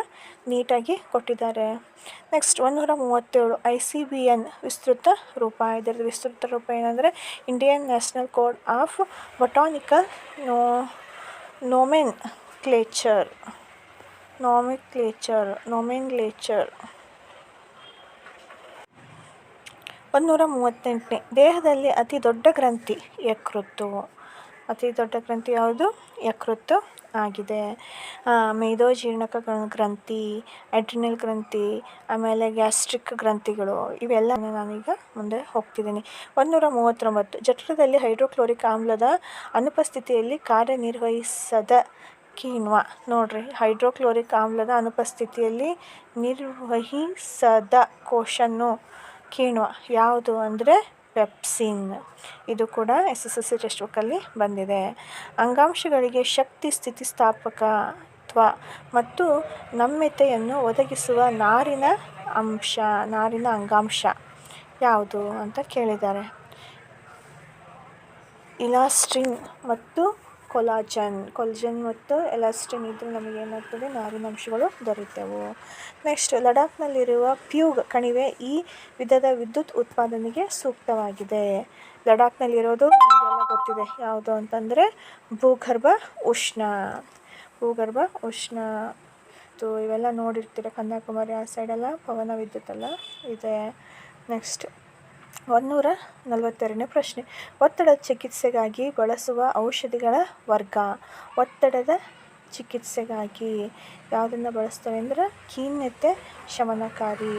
ನೀಟಾಗಿ ಕೊಟ್ಟಿದ್ದಾರೆ. ನೆಕ್ಸ್ಟ್ 137 ICBN ವಿಸ್ತೃತ ರೂಪ. ಇದರದ್ದು ವಿಸ್ತೃತ ರೂಪ ಏನಂದರೆ Indian National Code of Botanical Nomenclature. 138 ದೇಹದಲ್ಲಿ ಅತಿ ದೊಡ್ಡ ಗ್ರಂಥಿ ಯಕೃತ್ತು. ಅತಿ ದೊಡ್ಡ ಗ್ರಂಥಿ ಯಾವುದು? ಯಕೃತ್ತು ಆಗಿದೆ. ಮೇದೋಜೀರ್ಣಕ ಗ್ರಂಥಿ, ಅಡ್ರಿನಲ್ ಗ್ರಂಥಿ, ಆಮೇಲೆ ಗ್ಯಾಸ್ಟ್ರಿಕ್ ಗ್ರಂಥಿಗಳು, ಇವೆಲ್ಲ ನಾನೀಗ ಮುಂದೆ ಹೋಗ್ತಿದ್ದೀನಿ. 139 ಜಠರದಲ್ಲಿ ಹೈಡ್ರೋಕ್ಲೋರಿಕ್ ಆಮ್ಲದ ಅನುಪಸ್ಥಿತಿಯಲ್ಲಿ ಕಾರ್ಯನಿರ್ವಹಿಸದ ಕಿಣ್ವ. ನೋಡಿರಿ, ಹೈಡ್ರೋಕ್ಲೋರಿಕ್ ಆಮ್ಲದ ಅನುಪಸ್ಥಿತಿಯಲ್ಲಿ ನಿರ್ವಹಿಸದ ಕೋಶನು ಕಿಣ್ವ ಯಾವುದು ಅಂದರೆ ಪೆಪ್ಸಿನ್. ಇದು ಕೂಡ SSLC ಟೆಕ್ಸ್ಟ್ ಬುಕ್ಕಲ್ಲಿ ಬಂದಿದೆ. ಅಂಗಾಂಶಗಳಿಗೆ ಶಕ್ತಿ, ಸ್ಥಿತಿಸ್ಥಾಪಕತ್ವ ಮತ್ತು ನಮ್ಯತೆಯನ್ನು ಒದಗಿಸುವ ನಾರಿನ ಅಂಗಾಂಶ ಯಾವುದು ಅಂತ ಕೇಳಿದ್ದಾರೆ. ಇಲಾಸ್ಟಿನ್ ಮತ್ತು ಕೊಲಾಜನ್ ಮತ್ತು ಎಲಾಸ್ಟಿನ್ ಇದ್ದರೆ ನಮಗೇನಾಗ್ತದೆ, ನಾರಿನಾಂಶಗಳು ದೊರೆತವು. ನೆಕ್ಸ್ಟ್ ಲಡಾಖ್ನಲ್ಲಿರುವ ಪ್ಯೂಗ್ ಕಣಿವೆ ಈ ವಿಧದ ವಿದ್ಯುತ್ ಉತ್ಪಾದನೆಗೆ ಸೂಕ್ತವಾಗಿದೆ. ಲಡಾಖ್ನಲ್ಲಿರೋದು ನಮಗೆಲ್ಲ ಗೊತ್ತಿದೆ, ಯಾವುದು ಅಂತಂದರೆ ಭೂಗರ್ಭ ಉಷ್ಣ. ಇವೆಲ್ಲ ನೋಡಿರ್ತೀರ, ಕನ್ಯಾಕುಮಾರಿ ಆ ಸೈಡೆಲ್ಲ ಪವನ ವಿದ್ಯುತ್ ಎಲ್ಲ ಇದೆ. ನೆಕ್ಸ್ಟ್ 142ನೇ ಪ್ರಶ್ನೆ, ಒತ್ತಡದ ಚಿಕಿತ್ಸೆಗಾಗಿ ಬಳಸುವ ಔಷಧಿಗಳ ವರ್ಗ. ಒತ್ತಡದ ಚಿಕಿತ್ಸೆಗಾಗಿ ಯಾವುದನ್ನು ಬಳಸ್ತೇವೆ ಅಂದರೆ ಖಿನ್ನತೆ ಶಮನಕಾರಿ.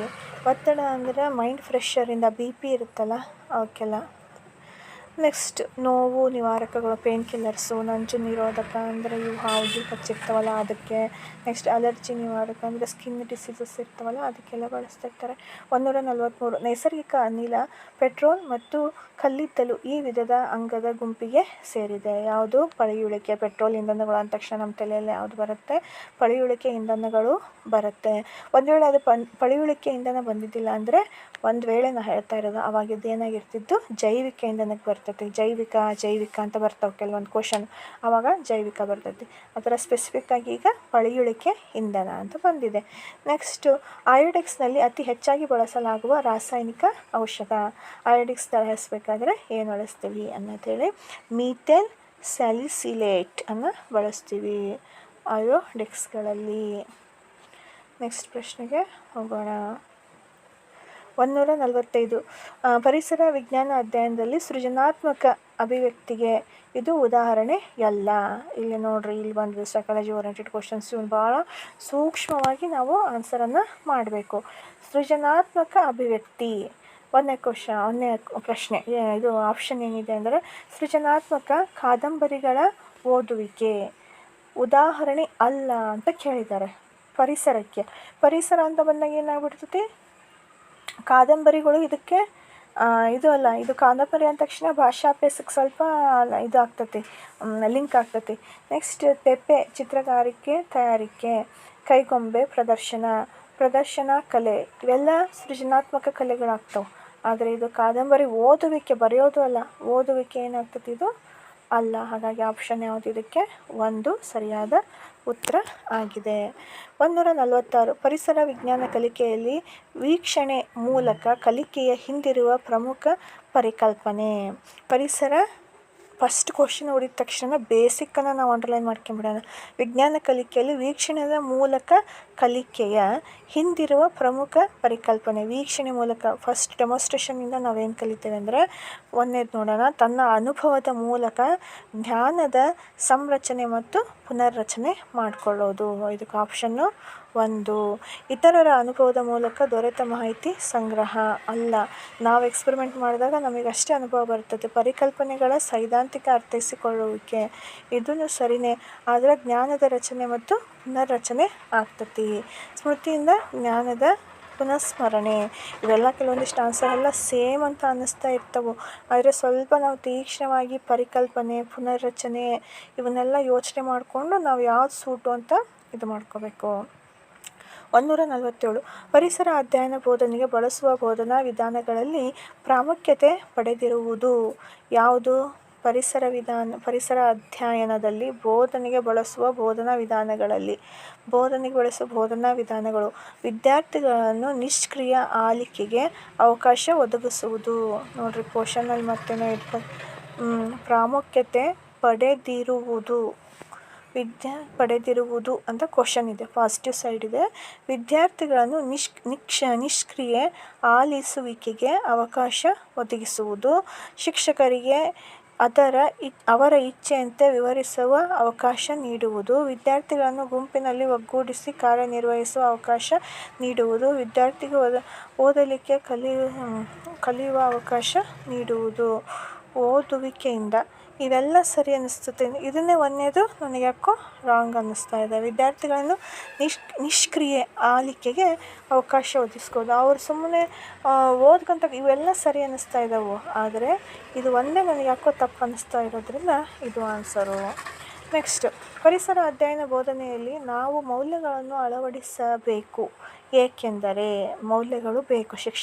ಒತ್ತಡ ಅಂದರೆ ಮೈಂಡ್ ಫ್ರೆಶರಿಂದ, BP ಇರುತ್ತಲ್ಲ ಅವಕ್ಕೆಲ್ಲ. ನೆಕ್ಸ್ಟ್ ನೋವು ನಿವಾರಕಗಳು, ಪೇನ್ ಕಿಲ್ಲರ್ಸು. ನಂಜು ನಿರೋಧಕ ಅಂದರೆ ಇವು ಹಾವು ಕಚ್ಚಿರ್ತಾವಲ್ಲ ಅದಕ್ಕೆ. ನೆಕ್ಸ್ಟ್ ಅಲರ್ಜಿ ನಿವಾರಕ ಅಂದರೆ ಸ್ಕಿನ್ ಡಿಸೀಸಸ್ ಇರ್ತಾವಲ್ಲ ಅದಕ್ಕೆಲ್ಲ ಬಳಸ್ತಿರ್ತಾರೆ. 143 ನೈಸರ್ಗಿಕ ಅನಿಲ ಪೆಟ್ರೋಲ್ ಮತ್ತು ಕಲ್ಲಿದ್ದಲು ಈ ವಿಧದ ಅಂಗದ ಗುಂಪಿಗೆ ಸೇರಿದೆ. ಯಾವುದು? ಪಳೆಯುಳಿಕೆ. ಪೆಟ್ರೋಲ್ ಇಂಧನಗಳು ಅಂದ ತಕ್ಷಣ ನಮ್ಮ ತಲೆಯಲ್ಲಿ ಯಾವುದು ಬರುತ್ತೆ? ಪಳೆಯುಳಿಕೆ ಇಂಧನಗಳು ಬರುತ್ತೆ. ಒಂದು ವೇಳೆ ಅದು ಪಳೆಯುಳಿಕೆ ಇಂಧನ ಬಂದಿದ್ದಿಲ್ಲ ಅಂದರೆ, ಒಂದು ವೇಳೆ ನಾನು ಹೇಳ್ತಾ ಇರೋದು ಅವಾಗಿದ್ದು ಏನಾಗಿರ್ತಿದ್ದು, ಜೈವಿಕ ಇಂಧನಕ್ಕೆ ಬರ್ತೈತಿ. ಜೈವಿಕ ಅಂತ ಬರ್ತಾವೆ ಕೆಲವೊಂದು ಕ್ವಶನ್, ಆವಾಗ ಜೈವಿಕ ಬರ್ತೈತಿ. ಆ ಥರ ಸ್ಪೆಸಿಫಿಕ್ಕಾಗಿ ಈಗ ಪಳೆಯುಳಿಕೆ ಇಂಧನ ಅಂತ ಬಂದಿದೆ. ನೆಕ್ಸ್ಟು ಅಯೋಡೆಕ್ಸ್ನಲ್ಲಿ ಅತಿ ಹೆಚ್ಚಾಗಿ ಬಳಸಲಾಗುವ ರಾಸಾಯನಿಕ ಔಷಧ. ಅಯೋಡೆಕ್ಸ್ ತಯಾರಿಸಬೇಕಾದ್ರೆ ಏನು ಬಳಸ್ತೀವಿ ಅನ್ನೋದೇಳಿ ಮೀಥೇನ್ ಸ್ಯಾಲಿಸಿಲೇಟ್ ಅನ್ನು ಬಳಸ್ತೀವಿ ಅಯೋಡೆಕ್ಸ್ಗಳಲ್ಲಿ. ನೆಕ್ಸ್ಟ್ ಪ್ರಶ್ನೆಗೆ ಹೋಗೋಣ. 145 ಪರಿಸರ ವಿಜ್ಞಾನ ಅಧ್ಯಯನದಲ್ಲಿ ಸೃಜನಾತ್ಮಕ ಅಭಿವ್ಯಕ್ತಿಗೆ ಇದು ಉದಾಹರಣೆ ಎಲ್ಲ. ಇಲ್ಲಿ ನೋಡ್ರಿ, ಇಲ್ಲಿ ಬಂದು ಸೈಕಾಲಜಿ ಓರಿಯೆಂಟೆಡ್ ಕ್ವಶನ್ಸ್. ಇವ್ನು ಭಾಳ ಸೂಕ್ಷ್ಮವಾಗಿ ನಾವು ಆನ್ಸರನ್ನು ಮಾಡಬೇಕು. ಸೃಜನಾತ್ಮಕ ಅಭಿವ್ಯಕ್ತಿ ಒಂದನೇ ಪ್ರಶ್ನೆ, ಇದು ಆಪ್ಷನ್ ಏನಿದೆ ಅಂದರೆ ಸೃಜನಾತ್ಮಕ ಕಾದಂಬರಿಗಳ ಓದುವಿಕೆ ಉದಾಹರಣೆ ಅಲ್ಲ ಅಂತ ಕೇಳಿದ್ದಾರೆ. ಪರಿಸರ ಅಂತ ಬಂದಾಗ ಏನಾಗ್ಬಿಡ್ತೈತಿ, ಕಾದಂಬರಿಗಳು ಇದಕ್ಕೆ ಇದು ಅಲ್ಲ, ಇದು ಕಾದಂಬರಿ ಅಂದ ತಕ್ಷಣ ಭಾಷಾಭ್ಯಾಸಕ್ಕೆ ಸ್ವಲ್ಪ ಇದು ಆಗ್ತತಿ, ಲಿಂಕ್ ಆಗ್ತತಿ. ನೆಕ್ಸ್ಟ್ ತೆಪ್ಪೆ ಚಿತ್ರಗಾರಿಕೆ ತಯಾರಿಕೆ, ಕೈಗೊಂಬೆ ಪ್ರದರ್ಶನ ಕಲೆ, ಇವೆಲ್ಲ ಸೃಜನಾತ್ಮಕ ಕಲೆಗಳಾಗ್ತವೆ. ಆದರೆ ಇದು ಕಾದಂಬರಿ ಓದುವಿಕೆ, ಬರೆಯೋದು ಅಲ್ಲ, ಓದುವಿಕೆ ಏನಾಗ್ತದೆ ಇದು ಅಲ್ಲ. ಹಾಗಾಗಿ ಆಪ್ಷನ್ ಯಾವುದು ಇದಕ್ಕೆ 1 ಸರಿಯಾದ ಉತ್ತರ ಆಗಿದೆ. 146 ಪರಿಸರ ವಿಜ್ಞಾನ ಕಲಿಕೆಯಲ್ಲಿ ವೀಕ್ಷಣೆ ಮೂಲಕ ಕಲಿಕೆಯ ಹಿಂದಿರುವ ಪ್ರಮುಖ ಪರಿಕಲ್ಪನೆ. ಪರಿಸರ ಫಸ್ಟ್ ಕ್ವಶನ್ ನೋಡಿದ ತಕ್ಷಣ ಬೇಸಿಕ್ಕನ್ನು ನಾವು ಅಂಡರ್ಲೈನ್ ಮಾಡ್ಕೊಂಬಿಡೋಣ. ವಿಜ್ಞಾನ ಕಲಿಕೆಯಲ್ಲಿ ವೀಕ್ಷಣೆಯ ಮೂಲಕ ಕಲಿಕೆಯ ಹಿಂದಿರುವ ಪ್ರಮುಖ ಪರಿಕಲ್ಪನೆ. ವೀಕ್ಷಣೆ ಮೂಲಕ ಫಸ್ಟ್ ಡೆಮಾನ್ಸ್ಟ್ರೇಷನಿಂದ ನಾವೇನು ಕಲಿತೇವೆ ಅಂದರೆ, ಒಂದನೇದು ನೋಡೋಣ, ತನ್ನ ಅನುಭವದ ಮೂಲಕ ಜ್ಞಾನದ ಸಂರಚನೆ ಮತ್ತು ಪುನರ್ರಚನೆ ಮಾಡಿಕೊಳ್ಳೋದು. ಇದಕ್ಕೆ ಆಪ್ಷನ್ನು 1. ಇತರರ ಅನುಭವದ ಮೂಲಕ ದೊರೆತ ಮಾಹಿತಿ ಸಂಗ್ರಹ ಅಲ್ಲ. ನಾವು ಎಕ್ಸ್ಪೆರಿಮೆಂಟ್ ಮಾಡಿದಾಗ ನಮಗೆ ಅಷ್ಟೇ ಅನುಭವ ಬರ್ತದೆ. ಪರಿಕಲ್ಪನೆಗಳ ಸೈದ್ಧಾಂತಿಕ ಅರ್ಥೈಸಿಕೊಳ್ಳುವಿಕೆ ಇದೂ ಸರಿಯೇ, ಆದರೆ ಜ್ಞಾನದ ರಚನೆ ಮತ್ತು ಪುನರ್ರಚನೆ ಆಗ್ತತಿ. ಸ್ಮೃತಿಯಿಂದ ಜ್ಞಾನದ ಪುನಃಸ್ಮರಣೆ, ಇವೆಲ್ಲ ಕೆಲವೊಂದಿಷ್ಟು ಆನ್ಸರ್ ಎಲ್ಲ ಸೇಮ್ ಅಂತ ಅನ್ನಿಸ್ತಾ ಇರ್ತವೆ. ಆದರೆ ಸ್ವಲ್ಪ ನಾವು ತೀಕ್ಷ್ಣವಾಗಿ ಪರಿಕಲ್ಪನೆ, ಪುನರ್ರಚನೆ ಇವನ್ನೆಲ್ಲ ಯೋಚನೆ ಮಾಡಿಕೊಂಡು ನಾವು ಯಾವ್ದು ಸೂಟು ಅಂತ ಇದು ಮಾಡ್ಕೋಬೇಕು. 147 ಪರಿಸರ ಅಧ್ಯಯನ ಬೋಧನೆಗೆ ಬಳಸುವ ಬೋಧನಾ ವಿಧಾನಗಳಲ್ಲಿ ಪ್ರಾಮುಖ್ಯತೆ ಪಡೆದಿರುವುದು ಯಾವುದು? ಪರಿಸರ ಅಧ್ಯಯನದಲ್ಲಿ ಬೋಧನೆಗೆ ಬಳಸುವ ಬೋಧನಾ ವಿಧಾನಗಳು ವಿದ್ಯಾರ್ಥಿಗಳನ್ನು ನಿಷ್ಕ್ರಿಯ ಆಲಿಕೆಗೆ ಅವಕಾಶ ಒದಗಿಸುವುದು. ನೋಡ್ರಿ, ಕ್ವಶನಲ್ಲಿ ಮತ್ತೇನೋ ಇರ್ತದೆ, ಪ್ರಾಮುಖ್ಯತೆ ಪಡೆದಿರುವುದು ಅಂತ ಕ್ವಶನ್ ಇದೆ, ಪಾಸಿಟಿವ್ ಸೈಡ್ ಇದೆ. ವಿದ್ಯಾರ್ಥಿಗಳನ್ನು ನಿಷ್ಕ್ರಿಯ ಆಲಿಸುವಿಕೆಗೆ ಅವಕಾಶ ಒದಗಿಸುವುದು, ಶಿಕ್ಷಕರಿಗೆ ಅವರ ಇಚ್ಛೆಯಂತೆ ವಿವರಿಸುವ ಅವಕಾಶ ನೀಡುವುದು, ವಿದ್ಯಾರ್ಥಿಗಳನ್ನು ಗುಂಪಿನಲ್ಲಿ ಒಗ್ಗೂಡಿಸಿ ಕಾರ್ಯನಿರ್ವಹಿಸುವ ಅವಕಾಶ ನೀಡುವುದು, ವಿದ್ಯಾರ್ಥಿಗೆ ಓದಲಿಕ್ಕೆ ಕಲಿಯುವ ಅವಕಾಶ ನೀಡುವುದು. ಓದುವಿಕೆಯಿಂದ ಇವೆಲ್ಲ ಸರಿ ಅನ್ನಿಸ್ತದೆ. ಇದನ್ನೇ ಒಂದನೇದು ನನಗೆ ಯಾಕೋ ರಾಂಗ್ ಅನ್ನಿಸ್ತಾ ಇದೆ. ವಿದ್ಯಾರ್ಥಿಗಳನ್ನು ನಿಷ್ಕ್ರಿಯ ಆಲಿಕೆಗೆ ಅವಕಾಶ ಒದಗಿಸ್ಕೋದು, ಅವ್ರು ಸುಮ್ಮನೆ ಓದ್ಕೊಂತ ಇವೆಲ್ಲ ಸರಿ ಅನ್ನಿಸ್ತಾ ಇದ್ದಾವೆ. ಆದರೆ ಇದು ಒಂದೇ ನನಗೆ ಯಾಕೋ ತಪ್ಪು ಅನ್ನಿಸ್ತಾ ಇರೋದ್ರಿಂದ ಇದು ಆನ್ಸರು. ನೆಕ್ಸ್ಟ್, ಪರಿಸರ ಅಧ್ಯಯನ ಬೋಧನೆಯಲ್ಲಿ ನಾವು ಮೌಲ್ಯಗಳನ್ನು ಅಳವಡಿಸಬೇಕು. ಏಕೆಂದರೆ ಮೌಲ್ಯಗಳು ಬೇಕು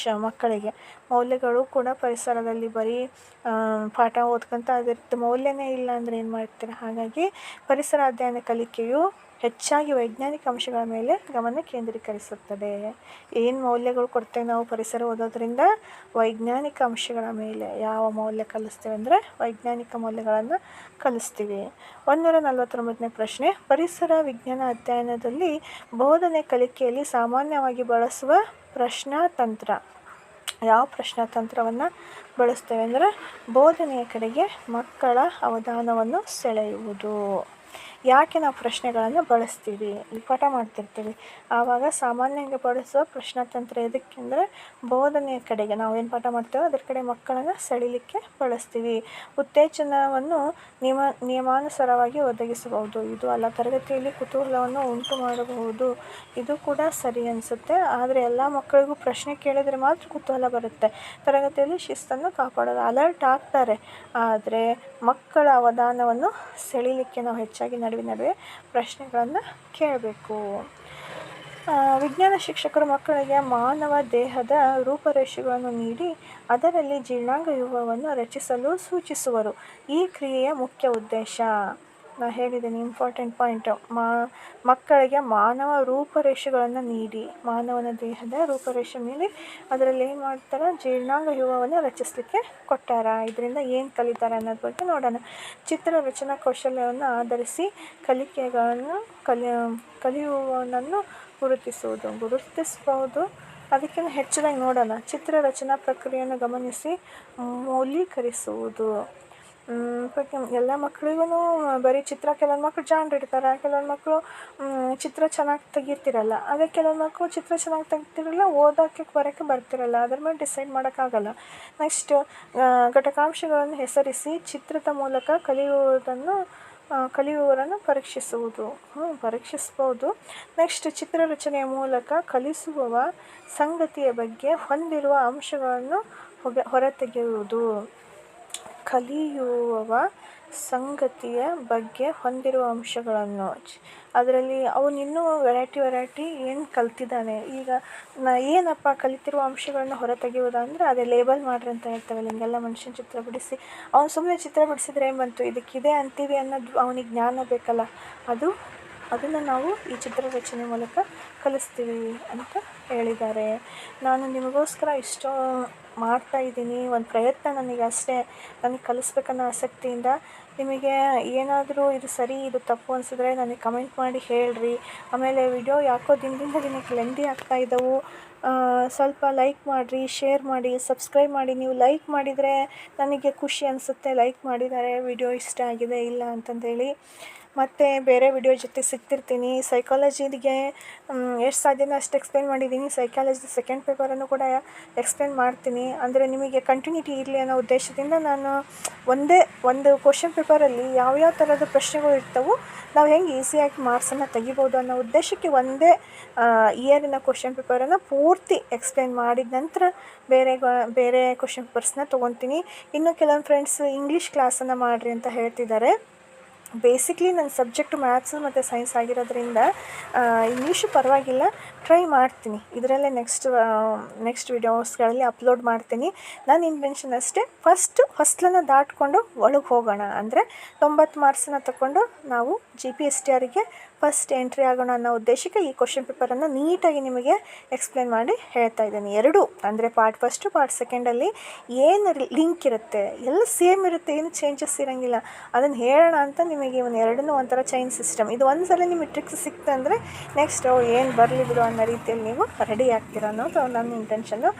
ಮಕ್ಕಳಿಗೆ. ಮೌಲ್ಯಗಳು ಕೂಡ ಪರಿಸರದಲ್ಲಿ ಬರೀ ಪಾಠ ಓದ್ಕೊಂತ ಅದಿರುತ್ತೆ, ಮೌಲ್ಯನೇ ಇಲ್ಲ ಅಂದರೆ ಏನು ಮಾಡ್ತೀರಾ? ಹಾಗಾಗಿ ಪರಿಸರ ಅಧ್ಯಯನ ಕಲಿಕೆಯು ಹೆಚ್ಚಾಗಿ ವೈಜ್ಞಾನಿಕ ಅಂಶಗಳ ಮೇಲೆ ಗಮನ ಕೇಂದ್ರೀಕರಿಸುತ್ತದೆ. ಏನು ಮೌಲ್ಯಗಳು ಕೊಡ್ತೇವೆ ನಾವು ಪರಿಸರ ಓದೋದ್ರಿಂದ? ವೈಜ್ಞಾನಿಕ ಅಂಶಗಳ ಮೇಲೆ. ಯಾವ ಮೌಲ್ಯ ಕಲಿಸ್ತೇವೆ ಅಂದರೆ ವೈಜ್ಞಾನಿಕ ಮೌಲ್ಯಗಳನ್ನು ಕಲಿಸ್ತೀವಿ. 149ನೇ ಪ್ರಶ್ನೆ, ಪರಿಸರ ವಿಜ್ಞಾನ ಅಧ್ಯಯನದಲ್ಲಿ ಬೋಧನೆ ಕಲಿಕೆಯಲ್ಲಿ ಸಾಮಾನ್ಯವಾಗಿ ಬಳಸುವ ಪ್ರಶ್ನಾತಂತ್ರ. ಯಾವ ಪ್ರಶ್ನಾತಂತ್ರವನ್ನು ಬಳಸ್ತೇವೆ ಅಂದರೆ ಬೋಧನೆಯ ಕಡೆಗೆ ಮಕ್ಕಳ ಅವಧಾನವನ್ನು ಸೆಳೆಯುವುದು. ಯಾಕೆ ನಾವು ಪ್ರಶ್ನೆಗಳನ್ನು ಬಳಸ್ತೀವಿ? ಪಾಠ ಮಾಡ್ತಿರ್ತೀವಿ, ಆವಾಗ ಸಾಮಾನ್ಯವಾಗಿ ಬಳಸುವ ಪ್ರಶ್ನಾತಂತ್ರ ಎದಕ್ಕೆಂದರೆ ಬೋಧನೆಯ ಕಡೆಗೆ, ನಾವು ಏನು ಪಾಠ ಮಾಡ್ತೇವೋ ಅದ್ರ ಕಡೆ ಮಕ್ಕಳನ್ನು ಸೆಳೀಲಿಕ್ಕೆ ಬಳಸ್ತೀವಿ. ಉತ್ತೇಜನವನ್ನು ನಿಯಮಾನುಸಾರವಾಗಿ ಒದಗಿಸಬಹುದು. ಇದು ಅಲ್ಲ, ತರಗತಿಯಲ್ಲಿ ಕುತೂಹಲವನ್ನು ಉಂಟು ಮಾಡಬಹುದು. ಇದು ಕೂಡ ಸರಿ ಅನಿಸುತ್ತೆ. ಆದರೆ ಎಲ್ಲ ಮಕ್ಕಳಿಗೂ ಪ್ರಶ್ನೆ ಕೇಳಿದರೆ ಮಾತ್ರ ಕುತೂಹಲ ಬರುತ್ತೆ. ತರಗತಿಯಲ್ಲಿ ಶಿಸ್ತನ್ನು ಕಾಪಾಡೋದು, ಅಲರ್ಟ್ ಆಗ್ತಾರೆ. ಆದರೆ ಮಕ್ಕಳ ಅವಧಾನವನ್ನು ಸೆಳೀಲಿಕ್ಕೆ ನಾವು ಹೆಚ್ಚಾಗಿ ನಡುವೆ ಪ್ರಶ್ನೆಗಳನ್ನು ಕೇಳಬೇಕು. ವಿಜ್ಞಾನ ಶಿಕ್ಷಕರು ಮಕ್ಕಳಿಗೆ ಮಾನವ ದೇಹದ ರೂಪರೇಷೆಗಳನ್ನು ನೀಡಿ ಅದರಲ್ಲಿ ಜೀರ್ಣಾಂಗ ವ್ಯೂಹವನ್ನು ರಚಿಸಲು ಸೂಚಿಸುವರು. ಈ ಕ್ರಿಯೆಯ ಮುಖ್ಯ ಉದ್ದೇಶ, ನಾನು ಹೇಳಿದ್ದೀನಿ ಇಂಪಾರ್ಟೆಂಟ್ ಪಾಯಿಂಟ್, ಮಕ್ಕಳಿಗೆ ಮಾನವ ರೂಪರೇಷೆಗಳನ್ನು ನೀಡಿ, ಮಾನವನ ದೇಹದ ರೂಪರೇಷೆ ನೀಡಿ ಅದರಲ್ಲಿ ಏನು ಮಾಡ್ತಾರೆ? ಜೀರ್ಣಾಂಗ ವ್ಯೂಹವನ್ನು ರಚಿಸಲಿಕ್ಕೆ ಕೊಟ್ಟಾರ. ಇದರಿಂದ ಏನು ಕಲಿತಾರೆ ಅನ್ನೋದ್ರ ಬಗ್ಗೆ ನೋಡೋಣ. ಚಿತ್ರ ರಚನಾ ಕೌಶಲ್ಯವನ್ನು ಆಧರಿಸಿ ಕಲಿಯುವವನನ್ನು ಗುರುತಿಸಬಹುದು. ಅದಕ್ಕಿಂತ ಹೆಚ್ಚಿದಾಗಿ ನೋಡೋಣ. ಚಿತ್ರ ರಚನಾ ಪ್ರಕ್ರಿಯೆಯನ್ನು ಗಮನಿಸಿ ಮೌಲ್ಯೀಕರಿಸುವುದು. ಎಲ್ಲ ಮಕ್ಕಳಿಗೂ ಬರೀ ಕೆಲವೊಂದು ಮಕ್ಕಳು ಜಾಣರು ಇರ್ತಾರೆ, ಕೆಲವೊಂದು ಮಕ್ಕಳು ಚಿತ್ರ ಚೆನ್ನಾಗಿ ತೆಗಿತಿರಲ್ಲ. ಅದೇ ಕೆಲವೊಂದು ಮಕ್ಕಳು ಚಿತ್ರ ಚೆನ್ನಾಗಿ ತೆಗಿತಿರಲ್ಲ, ಓದೋಕ್ಕೆ ಬರೋಕ್ಕೆ ಬರ್ತಿರಲ್ಲ. ಅದ್ರ ಮೇಲೆ ಡಿಸೈಡ್ ಮಾಡೋಕ್ಕಾಗಲ್ಲ. ನೆಕ್ಸ್ಟ್, ಘಟಕಾಂಶಗಳನ್ನು ಹೆಸರಿಸಿ ಚಿತ್ರದ ಮೂಲಕ ಕಲಿಯುವುದನ್ನು ಕಲಿಯುವವರನ್ನು ಪರೀಕ್ಷಿಸುವುದು, ಪರೀಕ್ಷಿಸ್ಬೋದು. ನೆಕ್ಸ್ಟ್, ಚಿತ್ರರಚನೆಯ ಮೂಲಕ ಕಲಿಸುವವ ಸಂಗತಿಯ ಬಗ್ಗೆ ಹೊಂದಿರುವ ಅಂಶಗಳನ್ನು ಹೊರತೆಗೆಯುವುದು. ಕಲಿಯುವವ ಸಂಗತಿಯ ಬಗ್ಗೆ ಹೊಂದಿರುವ ಅಂಶಗಳನ್ನು, ಅದರಲ್ಲಿ ಅವನು ಇನ್ನೂ ವೆರೈಟಿ ಏನು ಕಲ್ತಿದ್ದಾನೆ, ಈಗ ಏನಪ್ಪ ಕಲಿತಿರುವ ಅಂಶಗಳನ್ನು ಹೊರತೆಗೆಯುವುದು ಅಂದರೆ ಅದೇ ಲೇಬಲ್ ಮಾಡ್ರಿ ಅಂತ ಹೇಳ್ತೇವಲ್ಲ, ಹಿಂಗೆಲ್ಲ ಮನುಷ್ಯನ ಚಿತ್ರ ಬಿಡಿಸಿ ಅವ್ನು ಸುಮ್ಮನೆ ಚಿತ್ರ ಬಿಡಿಸಿದ್ರೆ ಏನು ಬಂತು, ಇದಕ್ಕಿದೆ ಅಂತೀವಿ ಅನ್ನೋದು ಅವನಿಗೆ ಜ್ಞಾನ ಬೇಕಲ್ಲ, ಅದನ್ನು ನಾವು ಈ ಚಿತ್ರರಚನೆ ಮೂಲಕ ಕಲಿಸ್ತೀವಿ ಅಂತ ಹೇಳಿದ್ದಾರೆ. ನಾನು ನಿಮಗೋಸ್ಕರ ಇಷ್ಟೋ ಮಾಡ್ತಾಯಿದ್ದೀನಿ, ಒಂದು ಪ್ರಯತ್ನ ನನಗೆ ಅಷ್ಟೇ, ನನಗೆ ಕಲಿಸ್ಬೇಕನ್ನೋ ಆಸಕ್ತಿಯಿಂದ. ನಿಮಗೆ ಏನಾದರೂ ಇದು ಸರಿ ಇದು ತಪ್ಪು ಅನಿಸಿದ್ರೆ ನನಗೆ ಕಮೆಂಟ್ ಮಾಡಿ ಹೇಳ್ರಿ. ಆಮೇಲೆ ವಿಡಿಯೋ ಯಾಕೋ ದಿನದಿಂದ ದಿನಕ್ಕೆ ಲೆಂದಿ ಆಗ್ತಾಯಿದ್ದವು, ಸ್ವಲ್ಪ ಲೈಕ್ ಮಾಡಿರಿ, ಶೇರ್ ಮಾಡಿ, ಸಬ್ಸ್ಕ್ರೈಬ್ ಮಾಡಿ. ನೀವು ಲೈಕ್ ಮಾಡಿದರೆ ನನಗೆ ಖುಷಿ ಅನಿಸುತ್ತೆ, ಲೈಕ್ ಮಾಡಿದ್ದಾರೆ, ವಿಡಿಯೋ ಇಷ್ಟ ಆಗಿದೆ ಇಲ್ಲ ಅಂತಂದೇಳಿ. ಮತ್ತು ಬೇರೆ ವಿಡಿಯೋ ಜೊತೆ ಸಿಗ್ತಿರ್ತೀನಿ. ಸೈಕಾಲಜಿಗೆ ಎಷ್ಟು ಸಾಧ್ಯನೋ ಅಷ್ಟು ಎಕ್ಸ್ಪ್ಲೇನ್ ಮಾಡಿದ್ದೀನಿ. ಸೈಕಾಲಜಿ ಸೆಕೆಂಡ್ ಪೇಪರನ್ನು ಕೂಡ ಎಕ್ಸ್ಪ್ಲೇನ್ ಮಾಡ್ತೀನಿ. ಅಂದರೆ ನಿಮಗೆ ಕಂಟಿನ್ಯೂಟಿ ಇರಲಿ ಅನ್ನೋ ಉದ್ದೇಶದಿಂದ ನಾನು ಒಂದು ಕ್ವಶನ್ ಪೇಪರಲ್ಲಿ ಯಾವ್ಯಾವ ಥರದ ಪ್ರಶ್ನೆಗಳು ಇರ್ತವೋ ನಾವು ಹೆಂಗೆ ಈಸಿಯಾಗಿ ಮಾರ್ಕ್ಸನ್ನು ತೆಗಿಬೋದು ಅನ್ನೋ ಉದ್ದೇಶಕ್ಕೆ ಒಂದೇ ಇಯರಿನ ಕ್ವಶನ್ ಪೇಪರನ್ನು ಪೂರ್ತಿ ಎಕ್ಸ್ಪ್ಲೇನ್ ಮಾಡಿದ ನಂತರ ಬೇರೆ ಕ್ವಶನ್ ಪೇಪರ್ಸ್ನ ತೊಗೊತೀನಿ. ಇನ್ನು ಕೆಲವೊಂದು ಫ್ರೆಂಡ್ಸ್ ಇಂಗ್ಲೀಷ್ ಕ್ಲಾಸನ್ನು ಮಾಡಿರಿ ಅಂತ ಹೇಳ್ತಿದ್ದಾರೆ. ಬೇಸಿಕ್ಲಿ ನನ್ನ ಸಬ್ಜೆಕ್ಟು ಮ್ಯಾಥ್ಸು ಮತ್ತು ಸೈನ್ಸ್ ಆಗಿರೋದ್ರಿಂದ ಇಂಗ್ಲೀಷು ಪರವಾಗಿಲ್ಲ, ಟ್ರೈ ಮಾಡ್ತೀನಿ. ಇದರಲ್ಲೇ ನೆಕ್ಸ್ಟ್ ವಿಡಿಯೋಸ್ಗಳಲ್ಲಿ ಅಪ್ಲೋಡ್ ಮಾಡ್ತೀನಿ. ನನ್ನ ಇಂಟೆನ್ಷನ್ ಅಷ್ಟೇ, ಫಸ್ಟು ಹೊಸ್ಲನ್ನು ದಾಟಿಕೊಂಡು ಒಳಗೆ ಹೋಗೋಣ, ಅಂದರೆ 90 ಮಾರ್ಕ್ಸನ್ನ ತಗೊಂಡು ನಾವು GPSTRಗೆ ಫಸ್ಟ್ ಎಂಟ್ರಿ ಆಗೋಣ ಅನ್ನೋ ಉದ್ದೇಶಕ್ಕೆ ಈ ಕ್ವಶನ್ ಪೇಪರನ್ನು ನೀಟಾಗಿ ನಿಮಗೆ ಎಕ್ಸ್ಪ್ಲೇನ್ ಮಾಡಿ ಹೇಳ್ತಾ ಇದ್ದೀನಿ. ಎರಡೂ ಅಂದರೆ ಪಾರ್ಟ್ ಫಸ್ಟು ಪಾರ್ಟ್ ಸೆಕೆಂಡಲ್ಲಿ ಏನು ಲಿಂಕ್ ಇರುತ್ತೆ, ಎಲ್ಲ ಸೇಮ್ ಇರುತ್ತೆ, ಏನು ಚೇಂಜಸ್ ಇರೋಂಗಿಲ್ಲ. ಅದನ್ನು ಹೇಳೋಣ ಅಂತ ನಿಮಗೆ ಎರಡನ್ನೂ ಒಂಥರ ಚೈನ್ ಸಿಸ್ಟಮ್. ಇದು ಒಂದು ಸಲ ನಿಮಗೆ ಟ್ರಿಕ್ಸ್ ಸಿಕ್ತು ಅಂದರೆ ನೆಕ್ಸ್ಟ್ ಏನು ಬರಲಿ ಬಿಡು ಅನ್ನೋ ರೀತಿಯಲ್ಲಿ ನೀವು ರೆಡಿ ಆಗ್ತೀರ ಅನ್ನೋದು ನನ್ನ ಇಂಟೆನ್ಷನ್ನು.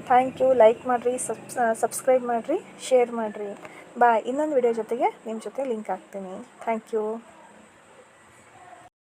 Thank you. ಲೈಕ್ ಮಾಡಿರಿ, ಸಬ್ಸ್ಕ್ರೈಬ್ ಮಾಡಿರಿ, ಶೇರ್ ಮಾಡಿರಿ. ಬಾಯ್. ಇನ್ನೊಂದು ವಿಡಿಯೋ ಜೊತೆಗೆ ನಿಮ್ಮ ಜೊತೆ ಲಿಂಕ್ ಆಗ್ತೀನಿ. Thank you.